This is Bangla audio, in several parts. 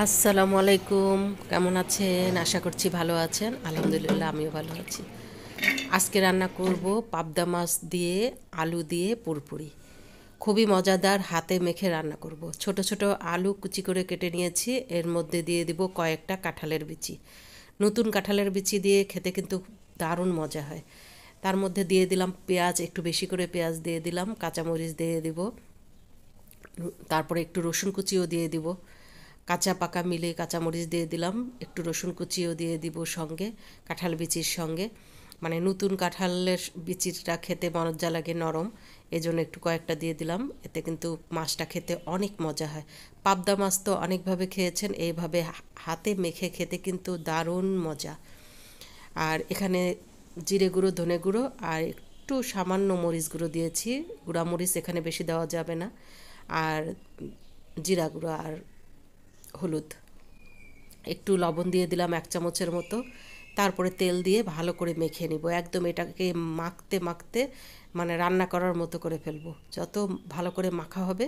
আসসালামু আলাইকুম। কেমন আছেন? আশা করছি ভালো আছেন। আলহামদুলিল্লাহ আমিও ভালো আছি। আজকে রান্না করব পাবদা মাছ দিয়ে আলু দিয়ে পুরপুরি। খুবই মজাদার, হাতে মেখে রান্না করব। ছোট ছোট আলু কুচি করে কেটে নিয়েছি, এর মধ্যে দিয়ে দিব কয়েকটা কাঁঠালের বিচি। নতুন কাঁঠালের বিচি দিয়ে খেতে কিন্তু দারুণ মজা হয়। তার মধ্যে দিয়ে দিলাম পেঁয়াজ, একটু বেশি করে পেঁয়াজ দিয়ে দিলাম, কাঁচামরিচ দিয়ে দিব, তারপরে একটু রসুন কুচিও দিয়ে দিব, কাঁচা পাকা মিলে কাঁচামরিচ দিয়ে দিলাম, একটু রসুন কুচিও দিয়ে দিব সঙ্গে, কাঁঠাল বিচির সঙ্গে। মানে নতুন কাঁঠালের বিচিটা খেতে মজা লাগে, নরম, এজন্য একটু কয়েকটা দিয়ে দিলাম। এতে কিন্তু মাছটা খেতে অনেক মজা হয়। পাবদা মাছ তো অনেকভাবে খেয়েছেন, এইভাবে হাতে মেখে খেতে কিন্তু দারুণ মজা। আর এখানে জিরে গুঁড়ো, ধনে গুঁড়ো আর একটু সামান্য মরিচ গুঁড়ো দিয়েছি। গুঁড়া মরিচ এখানে বেশি দেওয়া যাবে না। আর জিরা গুঁড়ো আর হলুদ, একটু লবণ দিয়ে দিলাম 1 চামচের মতো। তারপরে তেল দিয়ে ভালো করে মেখে নিব, একদম এটাকে মাখতে মাখতে মানে রান্না করার মতো করে ফেলবো। যত ভালো করে মাখা হবে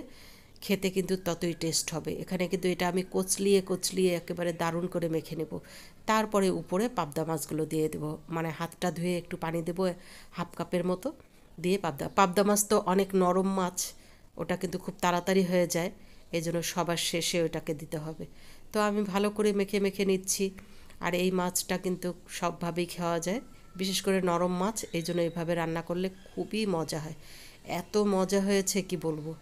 খেতে কিন্তু ততই টেস্ট হবে। এখানে কিন্তু এটা আমি কচলিয়ে কচলিয়ে একেবারে দারুণ করে মেখে নেব। তারপরে উপরে পাবদা মাছগুলো দিয়ে দেবো, মানে হাতটা ধুয়ে একটু পানি দেবো 1/2 কাপের মতো, দিয়ে পাবদা পাবদা মাছ তো অনেক নরম মাছ, ওটা কিন্তু খুব তাড়াতাড়ি হয়ে যায়, এই জন্য সবার শেষে ওটাকে দিতে হবে। তো আমি ভালো করে মেখে মেখে নিচ্ছি। আর এই মাছটা কিন্তু সবভাবেই খাওয়া যায়, বিশেষ করে নরম মাছ, এই জন্য এইভাবে রান্না করলে খুবই মজা হয়। এত মজা হয়েছে কি বলবো,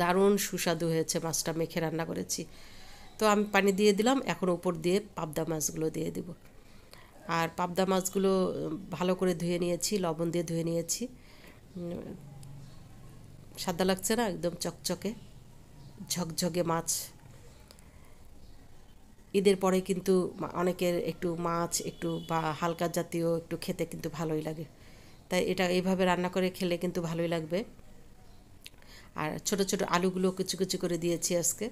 দারুণ সুস্বাদু হয়েছে, মাছটা মেখে রান্না করেছি। তো আমি পানি দিয়ে দিলাম, এখন উপর দিয়ে পাবদা মাছগুলো দিয়ে দিব। আর পাবদা মাছগুলো ভালো করে ধুয়ে নিয়েছি, লবণ দিয়ে ধুয়ে নিয়েছি। সাদা লাগছে না, একদম চকচকে ঝকঝকে মাছ। ঈদের পরে কিন্তু অনেকের একটু মাছ একটু বা হালকা জাতীয় একটু খেতে কিন্তু ভালোই লাগে, তাই এটা এইভাবে রান্না করে খেলে কিন্তু ভালোই লাগবে। আর ছোট ছোট আলুগুলো কুচি কুচি করে দিয়েছি আজকে।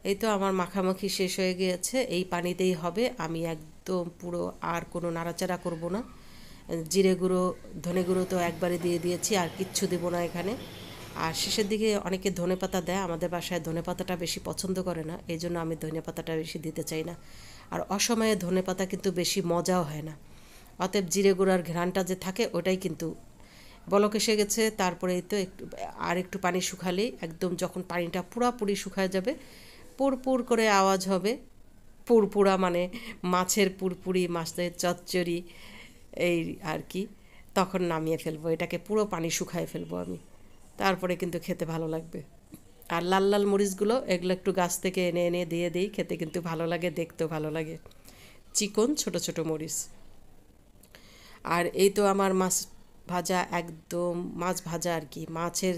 এই তো আমার মাখামাখি শেষ হয়ে গিয়েছে, এই পানিতেই হবে। আমি একদম পুরো আর কোনো নাড়াচাড়া করব না। জিরে গুঁড়ো, ধনে গুঁড়ো তো একবারে দিয়ে দিয়েছি, আর কিচ্ছু দেবো না এখানে। আর শেষের দিকে অনেকে ধনেপাতা দেয়, আমাদের বাসায় ধনেপাতাটা বেশি পছন্দ করে না, এই জন্য আমি ধনেপাতাটা বেশি দিতে চাই না। আর অসময়ে ধনেপাতা কিন্তু বেশি মজাও হয় না। অতএব জিরে গুঁড়ার ঘ্রাণটা যে থাকে ওটাই কিন্তু। বলক এসে গেছে, তারপরে এই তো একটু আর একটু পানি শুকালেই, একদম যখন পানিটা পুরাপুরি শুকায় যাবে, পুরপুর করে আওয়াজ হবে। পুরপুরা মানে মাছের পুরপুরি, মাছের চচ্চড়ি, এই আর কি। তখন নামিয়ে ফেলবো এটাকে, পুরো পানি শুকায় ফেলবো আমি। তারপরে কিন্তু খেতে ভালো লাগবে। আর লাল লাল মরিচগুলো এগুলো একটু গাছ থেকে এনে এনে দিয়ে দিই, খেতে কিন্তু ভালো লাগে, দেখতেও ভালো লাগে। চিকন ছোট ছোট মরিচ। আর এই তো আমার মাছ ভাজা, একদম মাছ ভাজা আর কি, মাছের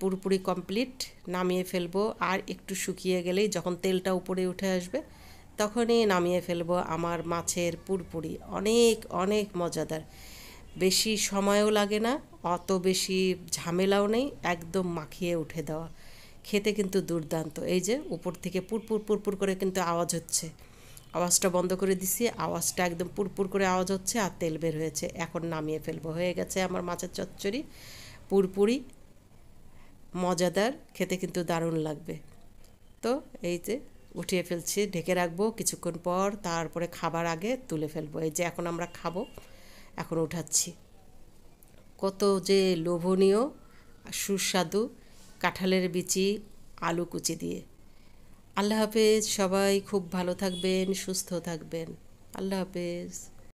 পুরপুরি কমপ্লিট। নামিয়ে ফেলবো, আর একটু শুকিয়ে গেলেই, যখন তেলটা উপরে উঠে আসবে তখনই নামিয়ে ফেলবো আমার মাছের পুরপুরি। অনেক অনেক মজাদার, বেশি সময়ও লাগে না, অত বেশি ঝামেলাও নেই, একদম মাখিয়ে উঠে দেওয়া। খেতে কিন্তু দুর্দান্ত। এই যে উপর থেকে পুরপুর পুরপুর করে কিন্তু আওয়াজ হচ্ছে, আওয়াজটা বন্ধ করে দিছি, আওয়াজটা একদম পুরপুর করে আওয়াজ হচ্ছে, আর তেল বের হয়েছে। এখন নামিয়ে ফেলবো, হয়ে গেছে আমার মাছের চচ্চড়ি পুরপুরি। মজাদার, খেতে কিন্তু দারুণ লাগবে। তো এই যে উঠিয়ে ফেলছি, ঢেকে রাখবো কিছুক্ষণ পর, তারপরে খাবার আগে তুলে ফেলবো। এই যে এখন আমরা খাবো, এখন উঠাচ্ছি। কত যে লোভনীয়, সুস্বাদু কাঁঠালের বিচি আলু কুচি দিয়ে। আল্লাহ হাফেজ, সবাই খুব ভালো থাকবেন, সুস্থ থাকবেন। আল্লাহ হাফেজ।